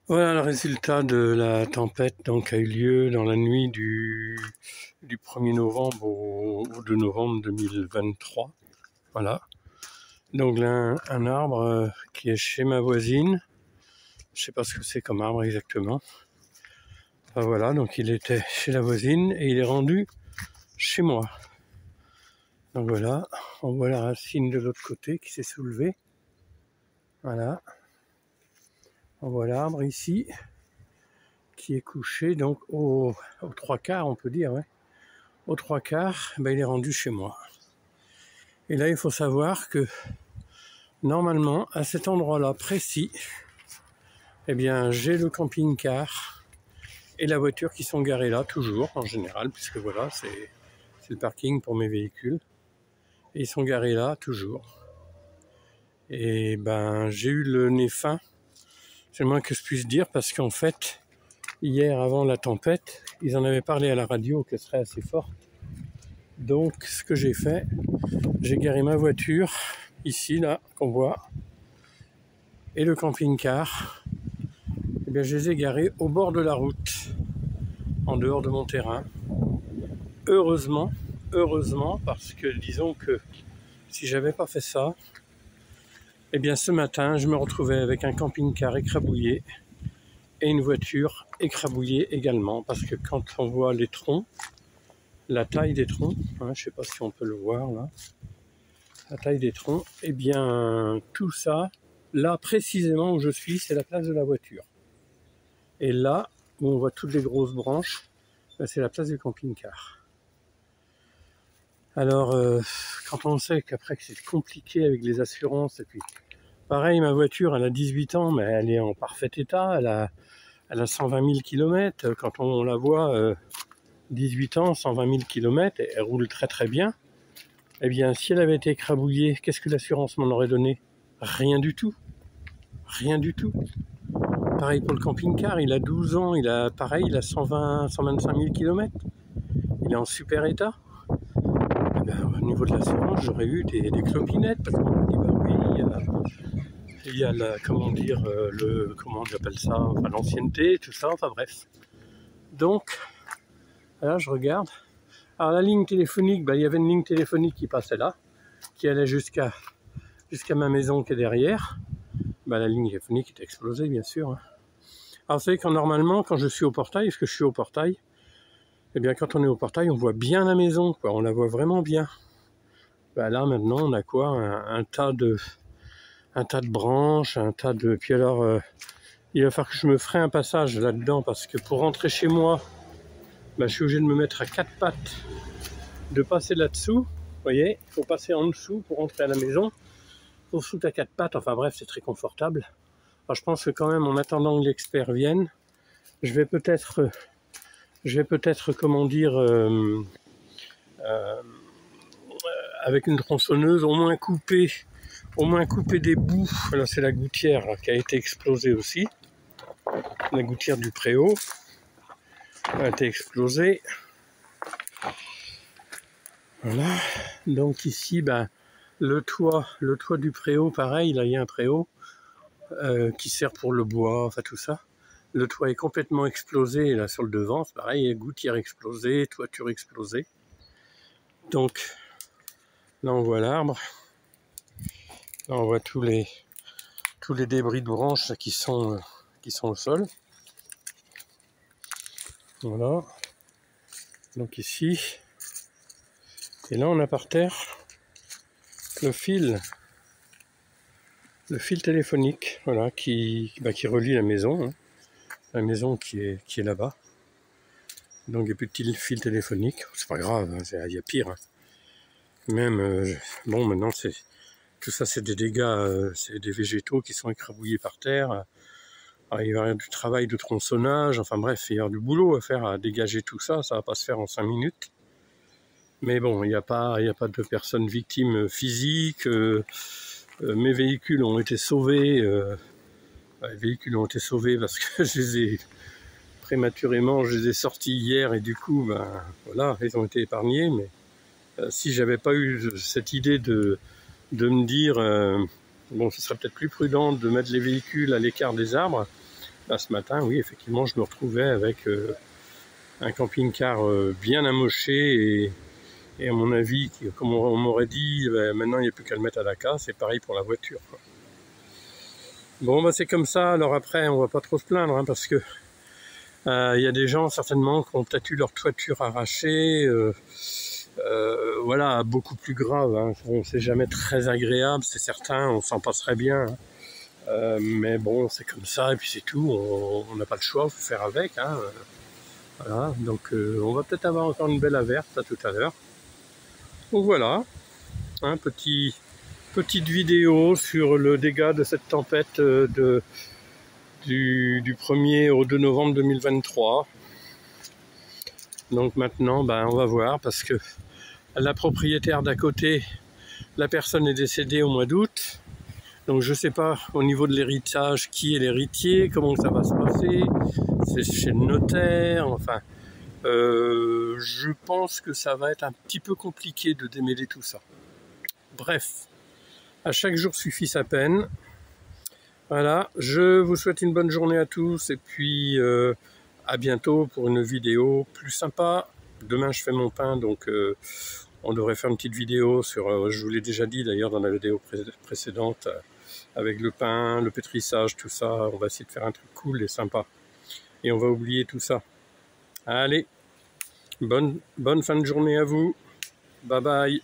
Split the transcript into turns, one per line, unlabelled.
Voilà le résultat de la tempête donc a eu lieu dans la nuit du 1er novembre au 2 novembre 2023. Voilà. Donc là, un arbre qui est chez ma voisine. Je sais pas ce que c'est comme arbre exactement. Enfin voilà, donc il était chez la voisine et il est rendu chez moi. Donc voilà, on voit la racine de l'autre côté qui s'est soulevée. Voilà. On voit l'arbre ici qui est couché donc aux 3/4, on peut dire, ouais. Aux 3/4, ben, il est rendu chez moi. Et là, il faut savoir que normalement, à cet endroit-là précis, eh bien, j'ai le camping-car et la voiture qui sont garés là, toujours, en général, puisque voilà, c'est le parking pour mes véhicules. Et ils sont garés là, toujours. Et ben, j'ai eu le nez fin, c'est le moins que je puisse dire, parce qu'en fait, hier, avant la tempête, ils en avaient parlé à la radio qu'elle serait assez forte. Donc, ce que j'ai fait, j'ai garé ma voiture, ici, là, qu'on voit, et le camping-car, eh bien, je les ai garés au bord de la route, en dehors de mon terrain. Heureusement, parce que disons que si j'avais pas fait ça, eh bien, ce matin, je me retrouvais avec un camping-car écrabouillé et une voiture écrabouillée également, parce que quand on voit les troncs, la taille des troncs, hein, je sais pas si on peut le voir là, la taille des troncs, eh bien, tout ça, là précisément où je suis, c'est la place de la voiture. Et là, où on voit toutes les grosses branches, ben, c'est la place du camping-car. Alors, quand on sait qu'après que c'est compliqué avec les assurances, et puis pareil, ma voiture, elle a 18 ans, mais elle est en parfait état, elle a 120 000 km. Quand on la voit 18 ans, 120 000 km, elle roule très très bien. Eh bien, si elle avait été écrabouillée, qu'est-ce que l'assurance m'en aurait donné? Rien du tout. Rien du tout. Pareil pour le camping-car, il a 12 ans, il a 120, 125 000 km. Il est en super état. Eh bien, au niveau de l'assurance, j'aurais eu des clopinettes, parce qu'on m'a dit, bah oui, il y a la, comment dire, comment on appelle ça, enfin, l'ancienneté, tout ça, enfin bref. Donc, là, je regarde. Alors, la ligne téléphonique, ben, il y avait une ligne téléphonique qui passait là, qui allait jusqu'à ma maison qui est derrière. Ben, la ligne téléphonique était explosée, bien sûr. Hein. Alors, vous savez, normalement, quand je suis au portail, parce que je suis au portail, eh bien, quand on est au portail, on voit bien la maison, quoi. On la voit vraiment bien. Ben, là, maintenant, on a quoi? Un tas de branches, un tas de... Puis alors, il va falloir que je me ferai un passage là-dedans, parce que pour rentrer chez moi, ben, je suis obligé de me mettre à 4 pattes, de passer là-dessous. Vous voyez, il faut passer en dessous pour rentrer à la maison. Il faut foutre à 4 pattes, enfin bref, c'est très confortable. Alors, je pense que quand même, en attendant que l'expert vienne, je vais peut-être, comment dire, avec une tronçonneuse, au moins couper des bouts. Là, c'est la gouttière là, qui a été explosée aussi. La gouttière du préau a été explosée. Voilà. Donc ici, ben, le toit du préau, pareil, là il y a un préau qui sert pour le bois, enfin tout ça. Le toit est complètement explosé, là sur le devant, c'est pareil, gouttière explosée, toiture explosée. Donc là on voit l'arbre, là on voit tous les débris de branches qui sont au sol. Voilà. Donc ici, et là on a par terre le fil téléphonique, voilà, qui relie la maison, hein. La maison qui est là-bas. Donc il n'y a plus de fil téléphonique, c'est pas grave, hein, il y a pire. Hein. Même, bon maintenant tout ça c'est des dégâts, c'est des végétaux qui sont écrabouillés par terre. Alors, il va y avoir du travail de tronçonnage, enfin bref, il y aura du boulot à faire à dégager tout ça, ça va pas se faire en 5 minutes. Mais bon, il n'y a pas de personnes victimes physiques, mes véhicules ont été sauvés, parce que je les ai prématurément, je les ai sortis hier et du coup, ben voilà, ils ont été épargnés. Mais si j'avais pas eu cette idée de me dire, bon, ce serait peut-être plus prudent de mettre les véhicules à l'écart des arbres, Là, ce matin, oui, effectivement, je me retrouvais avec un camping-car bien amoché et à mon avis, comme on m'aurait dit, ben, maintenant il n'y a plus qu'à le mettre à la casse, c'est pareil pour la voiture, quoi. Bon, bah, c'est comme ça, alors après, on va pas trop se plaindre, hein, parce que y a des gens certainement qui ont peut-être eu leur toiture arrachée, voilà, beaucoup plus grave, hein. Bon, c'est jamais très agréable, c'est certain, on s'en passerait bien, hein. Mais bon, c'est comme ça, et puis c'est tout, on n'a pas le choix, il faut faire avec, hein. Voilà, donc on va peut-être avoir encore une belle averse à tout à l'heure. Donc voilà, hein, petite vidéo sur le dégât de cette tempête du 1er au 2 novembre 2023. Donc maintenant, ben, on va voir, parce que la propriétaire d'à côté, la personne est décédée au mois d'août. Donc je ne sais pas au niveau de l'héritage qui est l'héritier, comment ça va se passer, c'est chez le notaire, enfin je pense que ça va être un petit peu compliqué de démêler tout ça. Bref, à chaque jour suffit sa peine. Voilà, je vous souhaite une bonne journée à tous et puis à bientôt pour une vidéo plus sympa. Demain je fais mon pain, donc on devrait faire une petite vidéo sur, je vous l'ai déjà dit d'ailleurs dans la vidéo précédente, avec le pain, le pétrissage, tout ça. On va essayer de faire un truc cool et sympa. Et on va oublier tout ça. Allez, bonne fin de journée à vous. Bye bye.